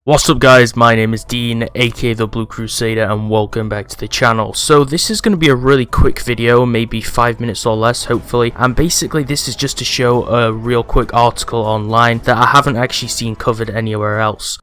What's up guys, my name is Dean, aka the Blue Crusader, and welcome back to the channel. So this is going to be a really quick video, maybe 5 minutes or less hopefully, and basically this is just to show a real quick article online that I haven't actually seen covered anywhere else.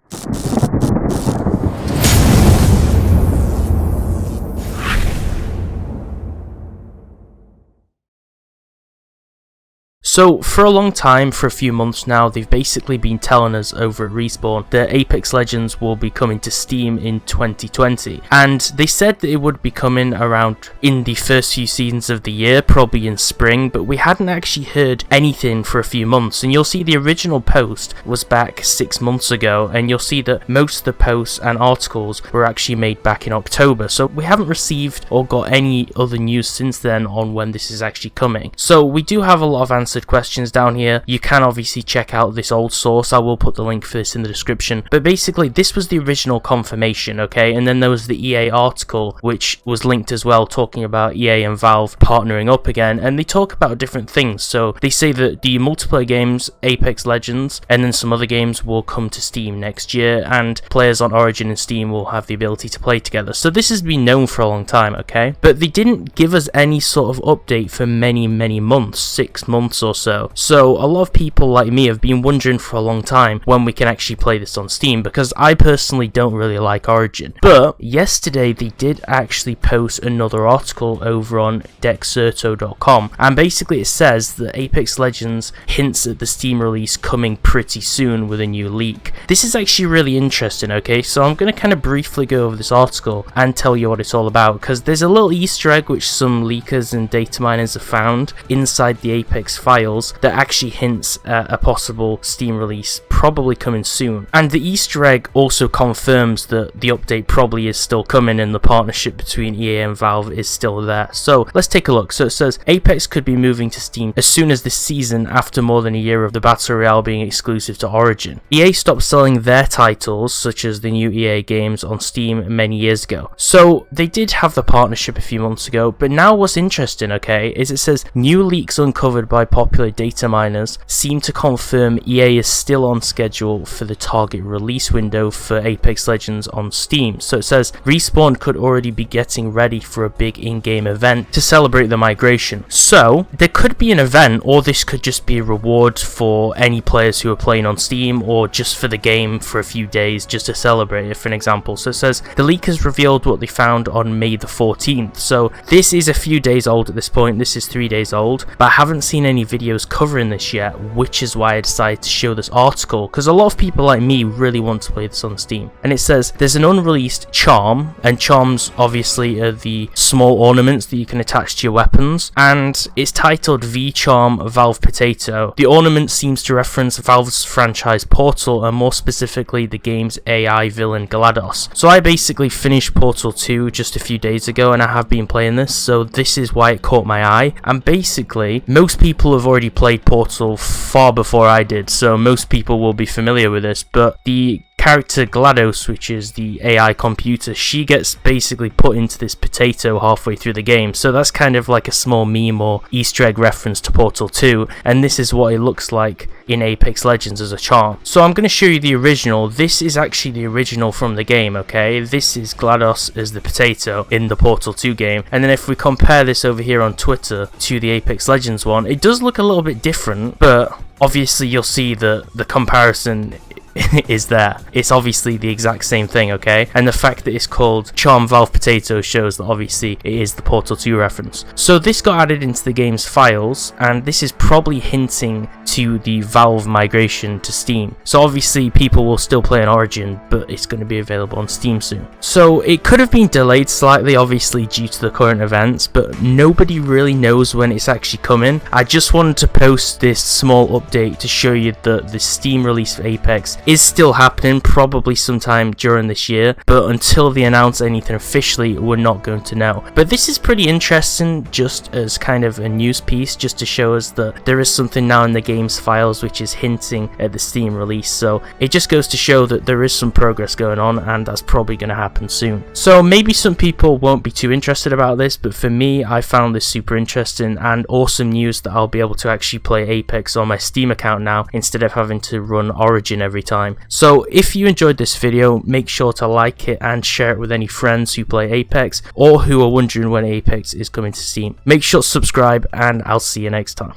So for a long time, for a few months now, they've basically been telling us over at Respawn that Apex Legends will be coming to Steam in 2020, and they said that it would be coming around in the first few seasons of the year, probably in spring, but we hadn't actually heard anything for a few months. And you'll see the original post was back 6 months ago, and you'll see that most of the posts and articles were actually made back in October, so we haven't received or got any other news since then on when this is actually coming. So we do have a lot of answered questions down here. You can obviously check out this old source, I will put the link for this in the description, but basically this was the original confirmation, okay? And then there was the EA article which was linked as well, talking about EA and Valve partnering up again, and they talk about different things. So they say that the multiplayer games Apex Legends and then some other games will come to Steam next year, and players on Origin and Steam will have the ability to play together. So this has been known for a long time, okay? But they didn't give us any sort of update for many months, 6 months or so. So a lot of people like me have been wondering for a long time when we can actually play this on Steam, because I personally don't really like Origin. But yesterday they did actually post another article over on datamined.com, and basically it says that Apex Legends hints at the Steam release coming pretty soon with a new leak. This is actually really interesting, okay? So I'm going to kind of briefly go over this article and tell you what it's all about, because there's a little Easter egg which some leakers and data miners have found inside the Apex files that actually hints at a possible Steam release probably coming soon. And the Easter egg also confirms that the update probably is still coming and the partnership between EA and Valve is still there. So let's take a look. So it says Apex could be moving to Steam as soon as this season, after more than a year of the Battle Royale being exclusive to Origin. EA stopped selling their titles, such as the new EA games, on Steam many years ago. So they did have the partnership a few months ago, but now what's interesting, okay, is it says new leaks uncovered by popular data miners seem to confirm EA is still on schedule for the target release window for Apex Legends on Steam. So it says Respawn could already be getting ready for a big in-game event to celebrate the migration. So there could be an event, or this could just be a reward for any players who are playing on Steam, or just for the game for a few days just to celebrate it, for an example. So it says the leakers revealed what they found on May the 14th. So this is a few days old at this point. This is 3 days old, but I haven't seen any videos covering this yet, which is why I decided to show this article, because a lot of people like me really want to play this on Steam. And it says there's an unreleased charm, and charms obviously are the small ornaments that you can attach to your weapons, and it's titled V-Charm Valve Potato. The ornament seems to reference Valve's franchise Portal, and more specifically the game's AI villain GLaDOS. So I basically finished Portal 2 just a few days ago, and I have been playing this, so this is why it caught my eye. And basically most people have already played Portal far before I did, so most people will be familiar with this, but the character GLaDOS, which is the AI computer, she gets basically put into this potato halfway through the game, so that's kind of like a small meme or Easter egg reference to Portal 2, and this is what it looks like in Apex Legends as a charm. So I'm going to show you the original. This is actually the original from the game, okay? This is GLaDOS as the potato in the Portal 2 game, and then if we compare this over here on Twitter to the Apex Legends one, it does look a little bit different, but obviously you'll see that the comparison is there. It's obviously the exact same thing, okay? And the fact that it's called Charm Valve Potato shows that obviously it is the Portal 2 reference. So this got added into the game's files, and this is probably hinting to the Valve migration to Steam. So obviously people will still play on Origin, but it's going to be available on Steam soon. So it could have been delayed slightly, obviously due to the current events, but nobody really knows when it's actually coming. I just wanted to post this small update to show you that the Steam release for Apex is still happening, probably sometime during this year, but until they announce anything officially, we're not going to know. But this is pretty interesting, just as kind of a news piece, just to show us that there is something now in the game's files which is hinting at the Steam release. So it just goes to show that there is some progress going on, and that's probably going to happen soon. So maybe some people won't be too interested about this, but for me, I found this super interesting and awesome news that I'll be able to actually play Apex on my Steam account now, instead of having to run Origin every time. time. So if you enjoyed this video, make sure to like it and share it with any friends who play Apex or who are wondering when Apex is coming to Steam. Make sure to subscribe, and I'll see you next time.